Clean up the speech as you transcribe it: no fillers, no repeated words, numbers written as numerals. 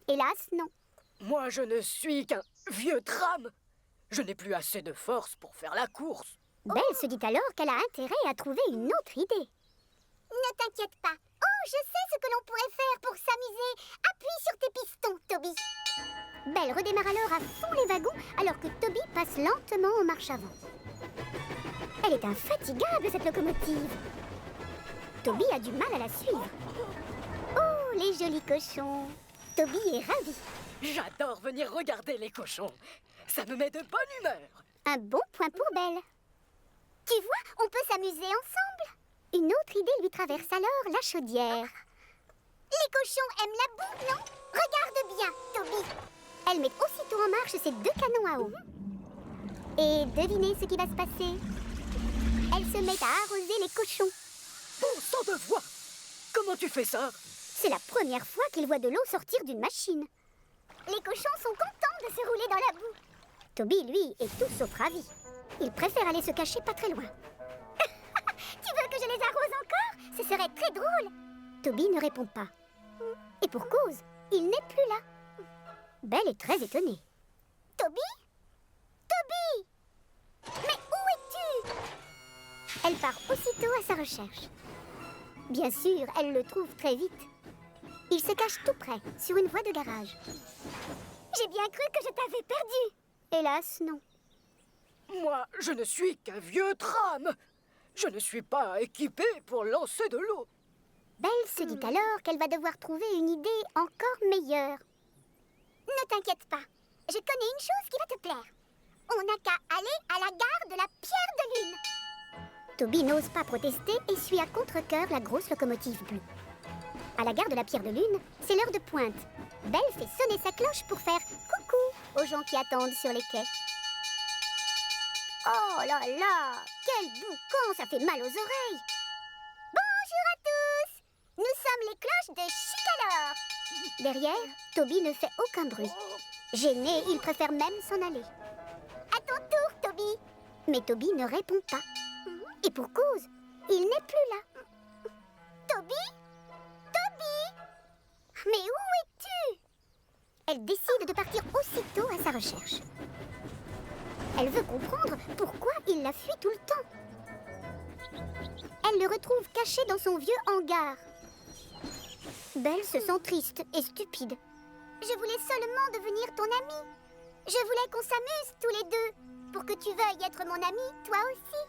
Hélas, non. Moi, je ne suis qu'un vieux tram. Je n'ai plus assez de force pour faire la course. Belle se dit alors qu'elle a intérêt à trouver une autre idée. Ne t'inquiète pas. Oh, je sais ce que l'on pourrait faire pour s'amuser. Appuie sur tes pistons, Toby. Belle redémarre alors à fond les wagons alors que Toby passe lentement en marche avant. Elle est infatigable, cette locomotive. Toby a du mal à la suivre. Oh, les jolis cochons. Toby est ravi. J'adore venir regarder les cochons. Ça me met de bonne humeur. Un bon point pour Belle. Tu vois, on peut s'amuser ensemble. Une autre idée lui traverse alors la chaudière. Les cochons aiment la boue, non? Regarde bien, Toby. Elle met aussitôt en marche ses 2 canons à eau. Et devinez ce qui va se passer. Elle se met à arroser les cochons. Bon sang de voix! Comment tu fais ça? C'est la première fois qu'il voit de l'eau sortir d'une machine. Les cochons sont contents de se rouler dans la boue. Toby, lui, est tout sauf ravi. Il préfère aller se cacher pas très loin. Tu veux que je les arrose encore? Ce serait très drôle. Toby ne répond pas. Et pour cause, il n'est plus là. Belle est très étonnée. Toby? Toby! Mais où es-tu? Elle part aussitôt à sa recherche. Bien sûr, elle le trouve très vite. Il se cache tout près, sur une voie de garage. J'ai bien cru que je t'avais perdu. Hélas, non. Moi, je ne suis qu'un vieux tram. Je ne suis pas équipé pour lancer de l'eau. Belle se dit alors qu'elle va devoir trouver une idée encore meilleure. Ne t'inquiète pas. Je connais une chose qui va te plaire. On n'a qu'à aller à la gare de la Pierre de Lune. Toby n'ose pas protester et suit à contre-cœur la grosse locomotive bleue. À la gare de la Pierre de Lune, c'est l'heure de pointe. Belle fait sonner sa cloche pour faire coucou aux gens qui attendent sur les quais. Oh là là, quel boucan, ça fait mal aux oreilles. Bonjour à tous. Nous sommes les cloches de Chicalor. Derrière, Toby ne fait aucun bruit. Gêné, il préfère même s'en aller. À ton tour, Toby. Mais Toby ne répond pas. Et pour cause, il n'est plus là. Toby? Toby? Mais où es-tu? Elle décide de partir aussitôt à sa recherche. Elle veut comprendre pourquoi il la fuit tout le temps. Elle le retrouve caché dans son vieux hangar. Belle se sent triste et stupide. Je voulais seulement devenir ton amie. Je voulais qu'on s'amuse tous les deux, pour que tu veuilles être mon amie, toi aussi.